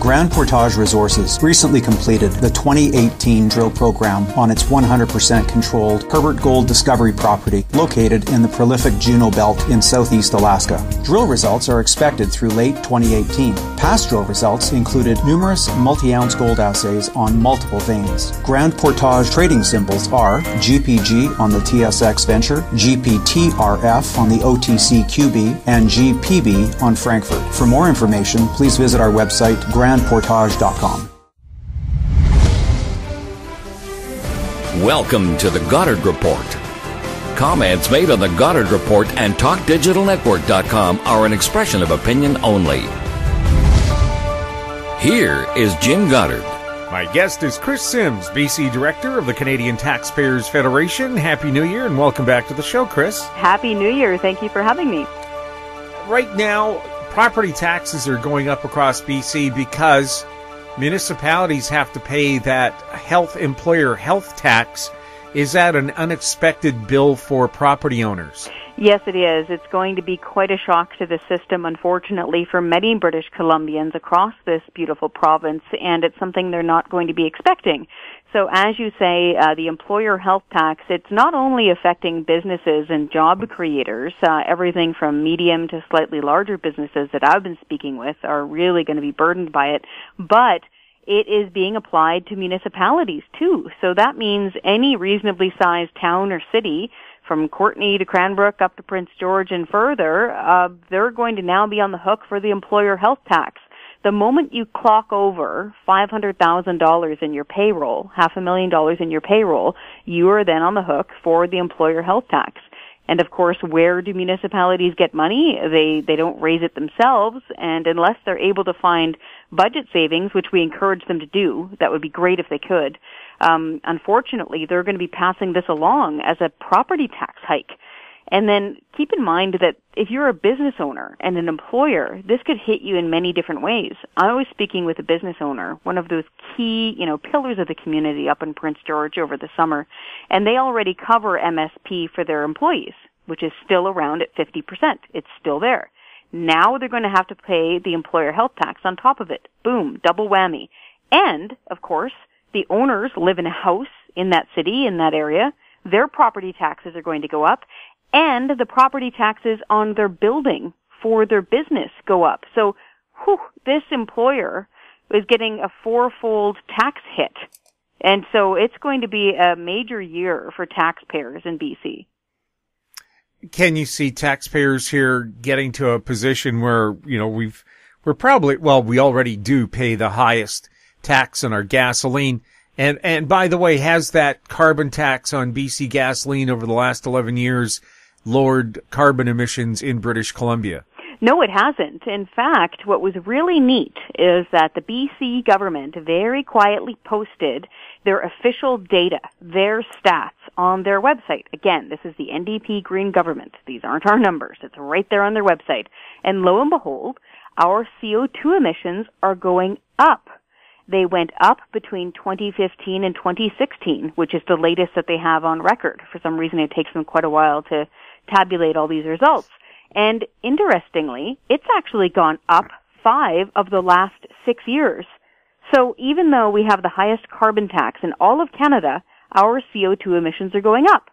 Grand Portage Resources recently completed the 2018 drill program on its 100% controlled Herbert Gold Discovery property located in the prolific Juneau Belt in southeast Alaska. Drill results are expected through late 2018. Past drill results included numerous multi-ounce gold assays on multiple veins. Grand Portage trading symbols are GPG on the TSX Venture, GPTRF on the OTCQB, and GPB on Frankfurt. For more information, please visit our website, grandportage.com. Welcome to the Goddard Report. Comments made on the Goddard Report and TalkDigitalNetwork.com are an expression of opinion only. Here is Jim Goddard. My guest is Kris Sims, BC Director of the Canadian Taxpayers Federation. Happy New Year and welcome back to the show, Kris. Happy New Year. Thank you for having me. Right now, property taxes are going up across BC because municipalities have to pay that employer health tax. Is that an unexpected bill for property owners? Yes, it is. It's going to be quite a shock to the system, unfortunately, for many British Columbians across this beautiful province, and it's something they're not going to be expecting. So as you say, the employer health tax, it's not only affecting businesses and job creators, everything from medium to slightly larger businesses that I've been speaking with are really going to be burdened by it, but it is being applied to municipalities too. So that means any reasonably sized town or city, from Courtenay to Cranbrook up to Prince George and further, they're going to now be on the hook for the employer health tax. The moment you clock over $500,000 in your payroll, $500,000 in your payroll, you are then on the hook for the employer health tax. And of course, where do municipalities get money? They don't raise it themselves, and unless they're able to find budget savings, which we encourage them to do, that would be great if they could. Unfortunately, they're going to be passing this along as a property tax hike. And then keep in mind that if you're a business owner and an employer, this could hit you in many different ways. I was speaking with a business owner, one of those key, pillars of the community up in Prince George over the summer, and they already cover MSP for their employees, which is still around at 50%. It's still there. Now they're going to have to pay the employer health tax on top of it. Boom, double whammy. And, of course, the owners live in a house in that city, in that area. Their property taxes are going to go up, and the property taxes on their building for their business go up. So, this employer is getting a fourfold tax hit. And so it's going to be a major year for taxpayers in BC. Can you see taxpayers here getting to a position where, we already do pay the highest tax on our gasoline? And by the way, has that carbon tax on BC gasoline over the last 11 years lowered carbon emissions in British Columbia? No, it hasn't. In fact, what was really neat is that the BC government very quietly posted their official data, their stats, on their website. Again, this is the NDP Green government. These aren't our numbers. It's right there on their website. And lo and behold, our CO2 emissions are going up. They went up between 2015 and 2016, which is the latest that they have on record. For some reason, it takes them quite a while to tabulate all these results. And interestingly, it's actually gone up 5 of the last 6 years. So even though we have the highest carbon tax in all of Canada, our CO2 emissions are going up.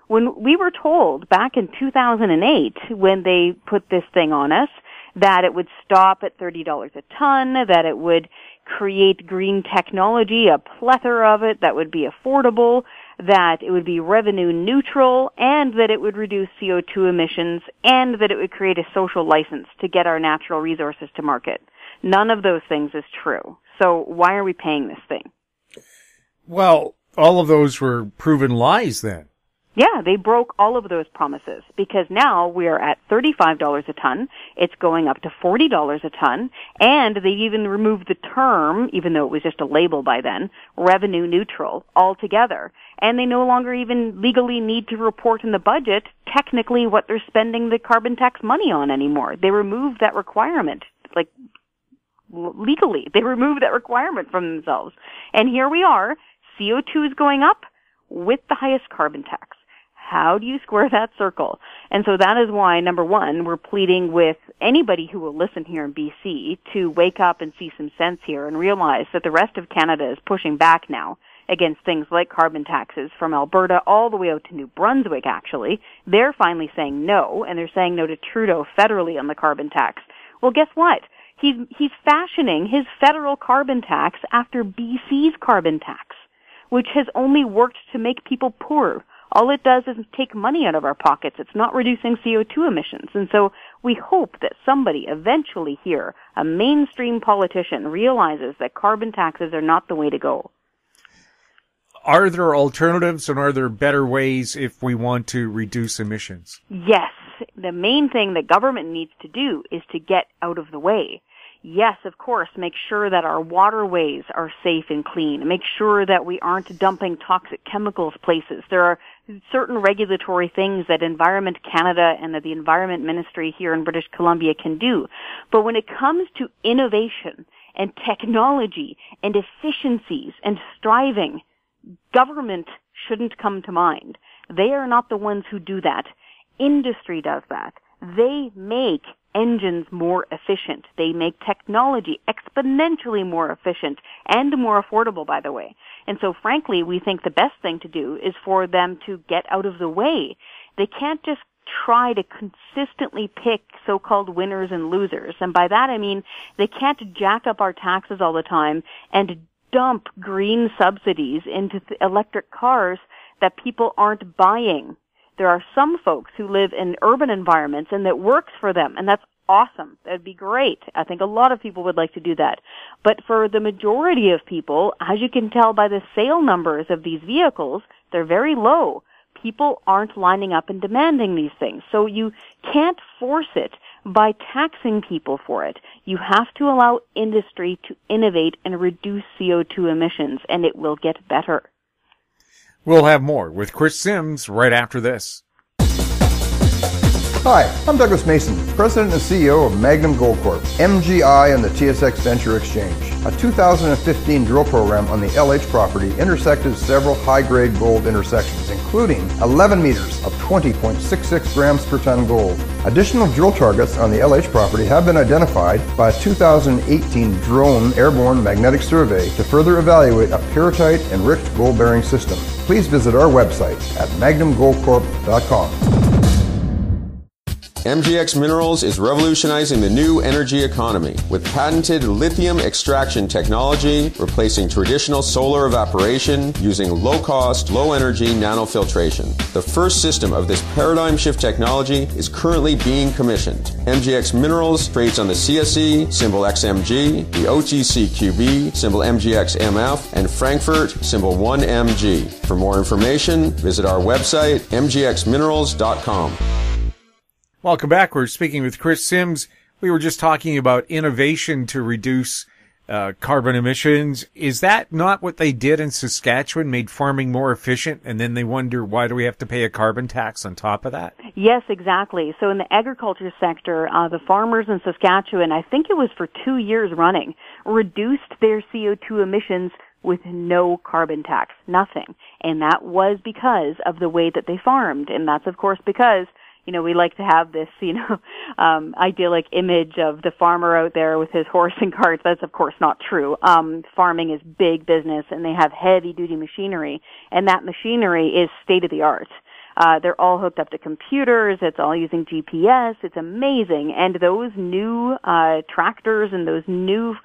When we were told back in 2008, when they put this thing on us, that it would stop at $30 a ton, that it would create green technology, a plethora of it that would be affordable, that it would be revenue neutral, and that it would reduce CO2 emissions, and that it would create a social license to get our natural resources to market. None of those things is true. So why are we paying this thing? Well, all of those were proven lies then. Yeah, they broke all of those promises because now we are at $35 a ton. It's going up to $40 a ton, and they even removed the term, even though it was just a label by then, revenue neutral altogether. And they no longer even legally need to report in the budget technically what they're spending the carbon tax money on anymore. They removed that requirement, legally. They removed that requirement from themselves. And here we are, CO2 is going up with the highest carbon tax. How do you square that circle? And so that is why, number one, we're pleading with anybody who will listen here in BC to wake up and see some sense here and realize that the rest of Canada is pushing back now against things like carbon taxes, from Alberta all the way out to New Brunswick, actually. They're finally saying no, and they're saying no to Trudeau federally on the carbon tax. Well, guess what? He's fashioning his federal carbon tax after BC's carbon tax, which has only worked to make people poorer. All it does is take money out of our pockets. It's not reducing CO2 emissions. And so we hope that somebody eventually here, a mainstream politician, realizes that carbon taxes are not the way to go. Are there alternatives, and are there better ways if we want to reduce emissions? Yes. The main thing that government needs to do is to get out of the way. Yes, of course, make sure that our waterways are safe and clean. Make sure that we aren't dumping toxic chemicals places. There are certain regulatory things that Environment Canada and that the Environment Ministry here in British Columbia can do. But when it comes to innovation and technology and efficiencies and striving, government shouldn't come to mind. They are not the ones who do that. Industry does that. They make engines more efficient. They make technology exponentially more efficient and more affordable, by the way. And so, frankly, we think the best thing to do is for them to get out of the way. They can't just try to consistently pick so-called winners and losers. And by that I mean they can't jack up our taxes all the time and dump green subsidies into electric cars that people aren't buying. There are some folks who live in urban environments and that works for them, and that's awesome. That'd be great. I think a lot of people would like to do that. But for the majority of people, as you can tell by the sale numbers of these vehicles, they're very low. People aren't lining up and demanding these things. So you can't force it by taxing people for it. You have to allow industry to innovate and reduce CO2 emissions, and it will get better. We'll have more with Kris Sims right after this. Hi, I'm Douglas Mason, President and CEO of Magnum Gold Corp, MGI, and the TSX Venture Exchange. A 2015 drill program on the LH property intersected several high-grade gold intersections, including 11 meters of 20.66 grams per ton gold. Additional drill targets on the LH property have been identified by a 2018 drone airborne magnetic survey to further evaluate a pyrrhotite-enriched gold-bearing system. Please visit our website at magnumgoldcorp.com. MGX Minerals is revolutionizing the new energy economy with patented lithium extraction technology, replacing traditional solar evaporation using low-cost, low-energy nanofiltration. The first system of this paradigm shift technology is currently being commissioned. MGX Minerals trades on the CSE, symbol XMG, the OTCQB, symbol MGXMF, and Frankfurt, symbol 1MG. For more information, visit our website, mgxminerals.com. Welcome back. We're speaking with Kris Sims. We were just talking about innovation to reduce carbon emissions. Is that not what they did in Saskatchewan, made farming more efficient, and then they wonder, why do we have to pay a carbon tax on top of that? Yes, exactly. So in the agriculture sector, the farmers in Saskatchewan, I think it was for 2 years running, reduced their CO2 emissions with no carbon tax, nothing. And that was because of the way that they farmed. And that's, of course, because we like to have this, idyllic image of the farmer out there with his horse and carts. That's, of course, not true. Farming is big business, and they have heavy-duty machinery, and that machinery is state-of-the-art. They're all hooked up to computers. It's all using GPS. It's amazing. And those new tractors and those new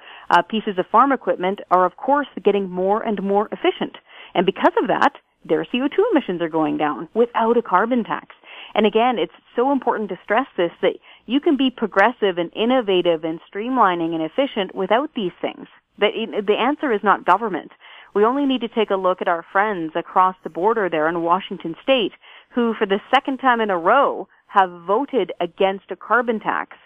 pieces of farm equipment are, of course, getting more and more efficient. And because of that, their CO2 emissions are going down without a carbon tax. And again, it's so important to stress this, that you can be progressive and innovative and streamlining and efficient without these things. The answer is not government. We only need to take a look at our friends across the border there in Washington State, who for the second time in a row have voted against a carbon tax.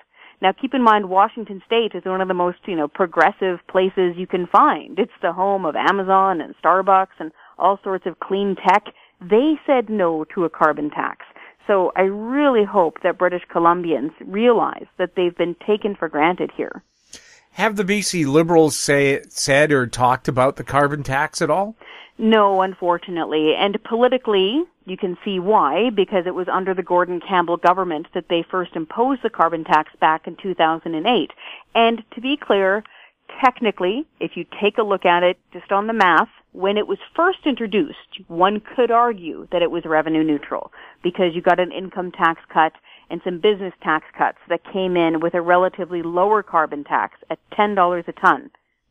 Now, keep in mind, Washington State is one of the most, progressive places you can find. It's the home of Amazon and Starbucks and all sorts of clean tech. They said no to a carbon tax. So I really hope that British Columbians realize that they've been taken for granted here. Have the BC Liberals said or talked about the carbon tax at all? No, unfortunately. And politically, You can see why, because it was under the Gordon Campbell government that they first imposed the carbon tax back in 2008. And to be clear, technically, if you take a look at it just on the math, when it was first introduced, one could argue that it was revenue neutral because you got an income tax cut and some business tax cuts that came in with a relatively lower carbon tax at $10 a ton,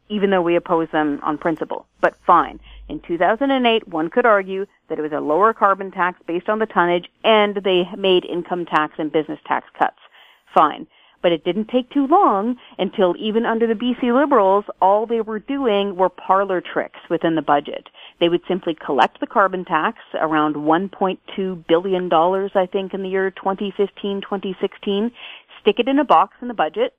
even though we oppose them on principle. But fine. In 2008, one could argue that it was a lower carbon tax based on the tonnage, and they made income tax and business tax cuts. Fine. But it didn't take too long until even under the BC Liberals, all they were doing were parlor tricks within the budget. They would simply collect the carbon tax, around $1.2 billion, I think, in the year 2015, 2016, stick it in a box in the budget,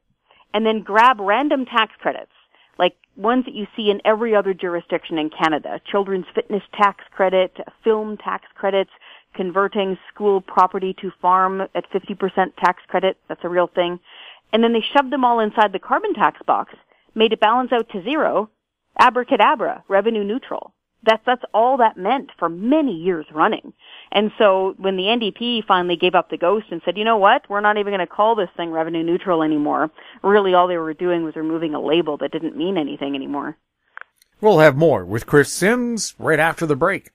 and then grab random tax credits, like ones that you see in every other jurisdiction in Canada. Children's fitness tax credit, film tax credits, converting school property to farm at 50% tax credit. That's a real thing. And then they shoved them all inside the carbon tax box, made it balance out to zero, abracadabra, revenue neutral. That's all that meant for many years running. And so when the NDP finally gave up the ghost and said, you know what, we're not even going to call this thing revenue neutral anymore, really all they were doing was removing a label that didn't mean anything anymore. We'll have more with Kris Sims right after the break.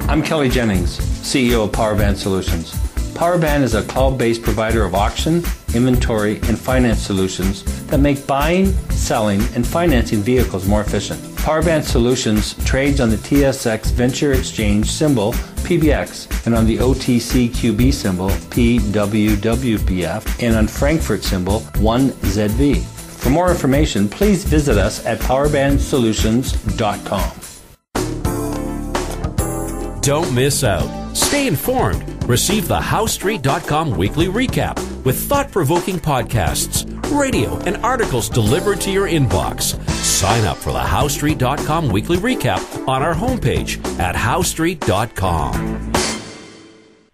I'm Kelly Jennings, CEO of PowerBand Solutions. PowerBand is a cloud-based provider of auction, inventory, and finance solutions that make buying, selling, and financing vehicles more efficient. PowerBand Solutions trades on the TSX Venture Exchange symbol PBX and on the OTCQB symbol PWWPF and on Frankfurt symbol 1ZV. For more information, please visit us at powerbandsolutions.com. Don't miss out. Stay informed. Receive the HowStreet.com weekly recap with thought-provoking podcasts, radio, and articles delivered to your inbox. Sign up for the HowStreet.com weekly recap on our homepage at HowStreet.com.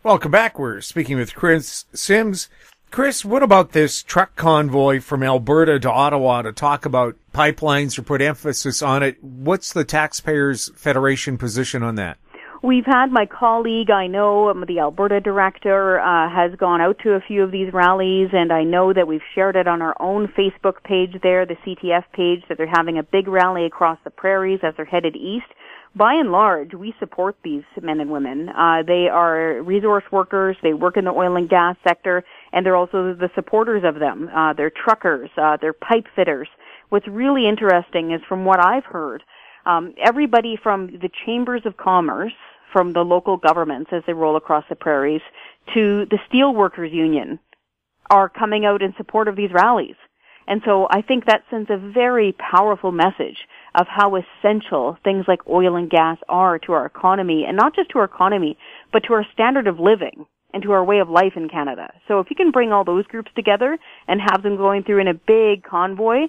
Welcome back. We're speaking with Kris Sims. Kris, what about this truck convoy from Alberta to Ottawa to talk about pipelines or put emphasis on it? What's the Taxpayers Federation position on that? We've had my colleague, I know, the Alberta director, has gone out to a few of these rallies, and I know that we've shared it on our own Facebook page there, the CTF page, that they're having a big rally across the prairies as they're headed east. By and large, we support these men and women. They are resource workers, they work in the oil and gas sector, and they're also the supporters of them. They're truckers, they're pipe fitters. What's really interesting is, from what I've heard, everybody from the chambers of commerce, from the local governments as they roll across the prairies, to the steelworkers union are coming out in support of these rallies. And so I think that sends a very powerful message of how essential things like oil and gas are to our economy, and not just to our economy, but to our standard of living and to our way of life in Canada. So if you can bring all those groups together and have them going through in a big convoy,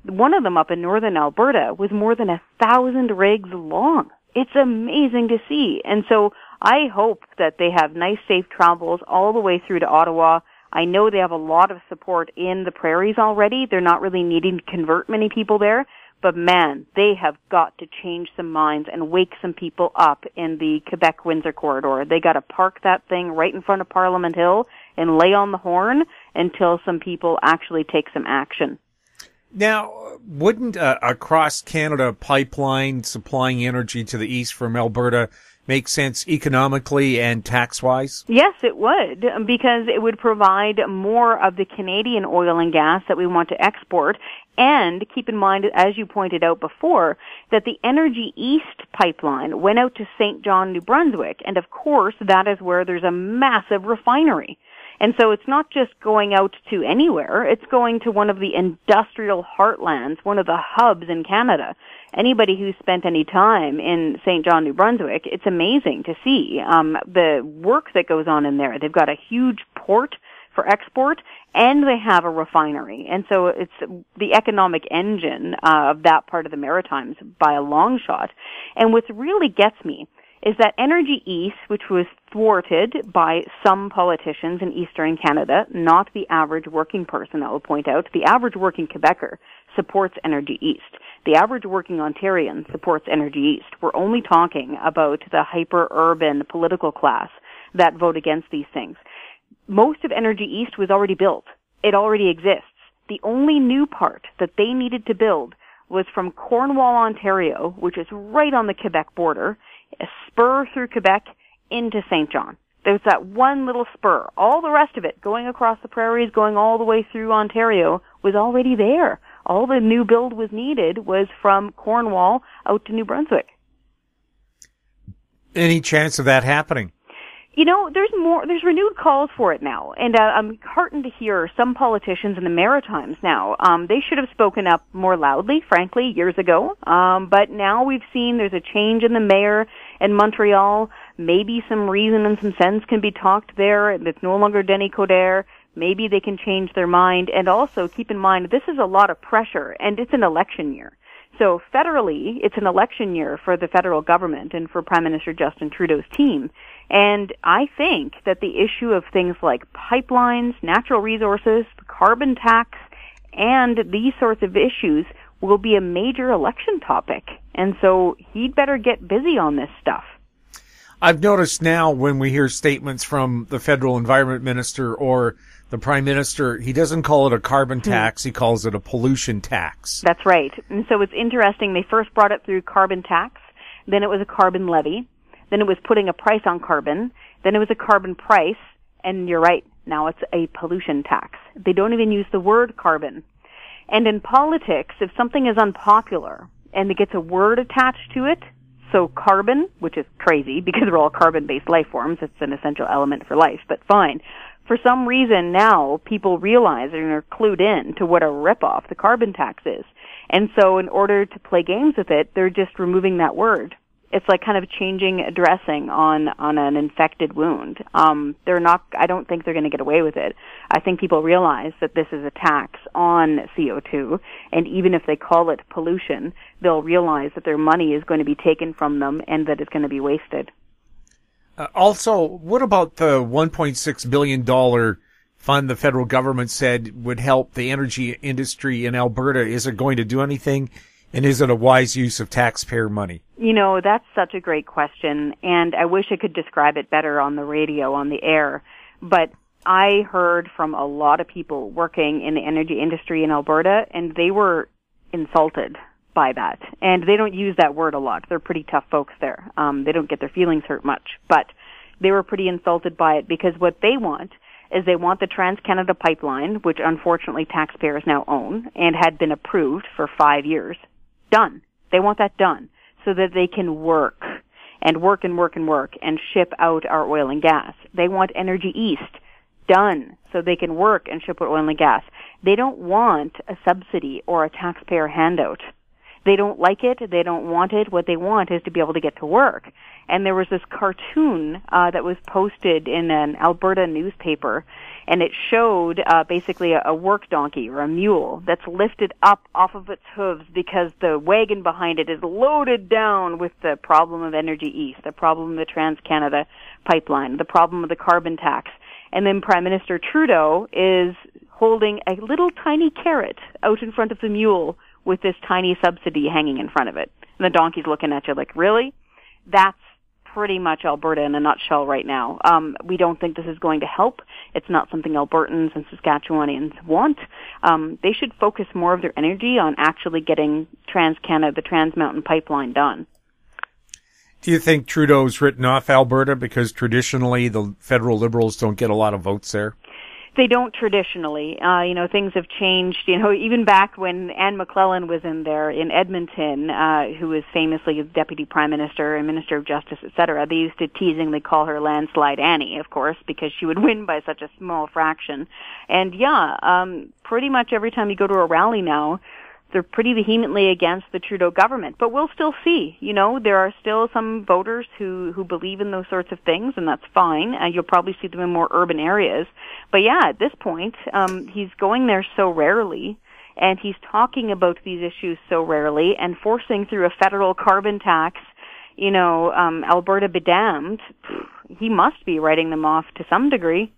one of them up in northern Alberta was more than 1,000 rigs long. It's amazing to see. And so I hope that they have nice, safe travels all the way through to Ottawa. I know they have a lot of support in the prairies already. They're not really needing to convert many people there. But man, they have got to change some minds and wake some people up in the Quebec-Windsor corridor. They got to park that thing right in front of Parliament Hill and lay on the horn until some people actually take some action. Now, wouldn't a cross-Canada pipeline supplying energy to the east from Alberta make sense economically and tax-wise? Yes, it would, because it would provide more of the Canadian oil and gas that we want to export. And keep in mind, as you pointed out before, that the Energy East pipeline went out to St. John, New Brunswick. And of course, that is where there's a massive refinery. And so it's not just going out to anywhere, it's going to one of the industrial heartlands, one of the hubs in Canada. Anybody who's spent any time in St. John, New Brunswick, it's amazing to see the work that goes on in there. They've got a huge port for export, and they have a refinery. And so it's the economic engine of that part of the Maritimes by a long shot. And what really gets me is that Energy East, which was thwarted by some politicians in Eastern Canada, not the average working person, I will point out. The average working Quebecer supports Energy East. The average working Ontarian supports Energy East. We're only talking about the hyper-urban political class that vote against these things. Most of Energy East was already built. It already exists. The only new part that they needed to build was from Cornwall, Ontario, which is right on the Quebec border, a spur through Quebec into St. John. There's that one little spur. All the rest of it, going across the prairies, going all the way through Ontario, was already there. All the new build was needed was from Cornwall out to New Brunswick. Any chance of that happening? You know, there's renewed calls for it now, and I'm heartened to hear some politicians in the Maritimes now. They should have spoken up more loudly, frankly, years ago. But now we've seen there's a change in the mayor in Montreal. Maybe some reason and some sense can be talked there. It's no longer Denis Coderre. Maybe they can change their mind. And also keep in mind, this is a lot of pressure, and it's an election year. So federally, it's an election year for the federal government and for Prime Minister Justin Trudeau's team. And I think that the issue of things like pipelines, natural resources, the carbon tax, and these sorts of issues will be a major election topic. And so he'd better get busy on this stuff. I've noticed now when we hear statements from the federal environment minister or the prime minister, he doesn't call it a carbon tax, he calls it a pollution tax. That's right. And so it's interesting, they first brought it through carbon tax, then it was a carbon levy, then it was putting a price on carbon, then it was a carbon price, and you're right, now it's a pollution tax. They don't even use the word carbon. And in politics, if something is unpopular and it gets a word attached to it, so carbon, which is crazy because we're all carbon-based life forms, it's an essential element for life, but fine. For some reason now, people realize and are clued in to what a ripoff the carbon tax is. And so in order to play games with it, they're just removing that word. It's like kind of changing a dressing on an infected wound. I don't think they're going to get away with it. I think people realize that this is a tax on CO2, and even if they call it pollution, they'll realize that their money is going to be taken from them and that it's going to be wasted. Also, what about the $1.6 billion fund the federal government said would help the energy industry in Alberta? Is it going to do anything? And is it a wise use of taxpayer money? You know, that's such a great question, and I wish I could describe it better on the radio, on the air. But I heard from a lot of people working in the energy industry in Alberta, and they were insulted by that. And they don't use that word a lot. They're pretty tough folks there. They don't get their feelings hurt much. But they were pretty insulted by it because what they want is they want the Trans-Canada Pipeline, which unfortunately taxpayers now own and had been approved for 5 years, done. They want that done so that they can work and work and work and work and ship out our oil and gas. They want Energy East done so they can work and ship out oil and gas. They don't want a subsidy or a taxpayer handout. They don't like it. They don't want it. What they want is to be able to get to work. And there was this cartoon that was posted in an Alberta newspaper, and it showed basically a work donkey or a mule that's lifted up off of its hooves because the wagon behind it is loaded down with the problem of Energy East, the problem of the Trans-Canada Pipeline, the problem of the carbon tax. And then Prime Minister Trudeau is holding a little tiny carrot out in front of the mule with this tiny subsidy hanging in front of it. And the donkey's looking at you like, really? That's pretty much Alberta in a nutshell right now. We don't think this is going to help. It's not something Albertans and Saskatchewanians want. They should focus more of their energy on actually getting TransCanada, the Trans Mountain Pipeline, done. Do you think Trudeau's written off Alberta because traditionally the federal Liberals don't get a lot of votes there? They don't traditionally. Things have changed. Even back when Anne McClellan was in there in Edmonton, who was famously Deputy Prime Minister and Minister of Justice, etc., they used to teasingly call her Landslide Annie, of course, because she would win by such a small fraction. And pretty much every time you go to a rally now, they're pretty vehemently against the Trudeau government. But we'll still see. There are still some voters who believe in those sorts of things, and that's fine. You'll probably see them in more urban areas. But at this point, he's going there so rarely, and he's talking about these issues so rarely, and forcing through a federal carbon tax, Alberta be damned, he must be writing them off to some degree.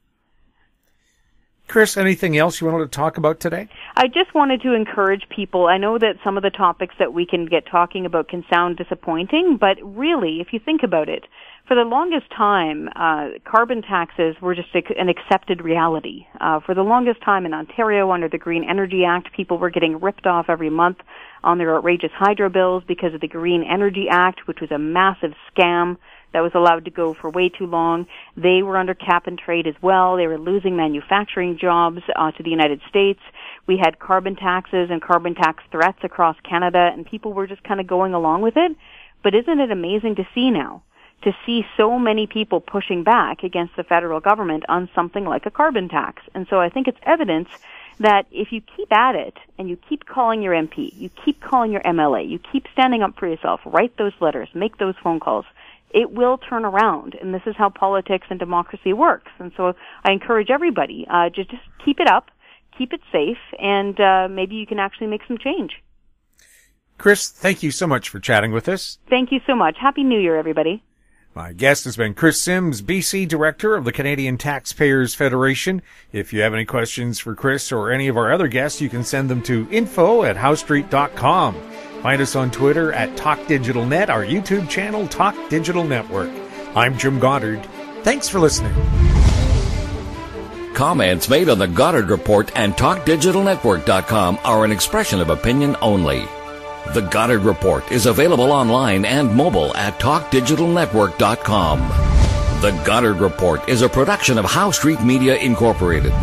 Kris, anything else you wanted to talk about today? I just wanted to encourage people. I know that some of the topics that we can get talking about can sound disappointing, but really, if you think about it, for the longest time, carbon taxes were just an accepted reality. For the longest time in Ontario, under the Green Energy Act, people were getting ripped off every month on their outrageous hydro bills because of the Green Energy Act, which was a massive scam that was allowed to go for way too long. They were under cap and trade as well. They were losing manufacturing jobs to the United States. We had carbon taxes and carbon tax threats across Canada, and people were just kind of going along with it. But isn't it amazing to see now, to see so many people pushing back against the federal government on something like a carbon tax? And so I think it's evidence that if you keep at it and you keep calling your MP, you keep calling your MLA, you keep standing up for yourself, write those letters, make those phone calls, it will turn around. And this is how politics and democracy works. And so I encourage everybody to just keep it up, keep it safe, and maybe you can actually make some change. Kris, thank you so much for chatting with us. Thank you so much. Happy New Year, everybody. My guest has been Kris Sims, BC Director of the Canadian Taxpayers Federation. If you have any questions for Kris or any of our other guests, you can send them to info@howstreet.com. Find us on Twitter at TalkDigitalNet, our YouTube channel, Talk Digital Network. I'm Jim Goddard. Thanks for listening. Comments made on the Goddard Report and TalkDigitalNetwork.com are an expression of opinion only. The Goddard Report is available online and mobile at TalkDigitalNetwork.com. The Goddard Report is a production of How Street Media Incorporated.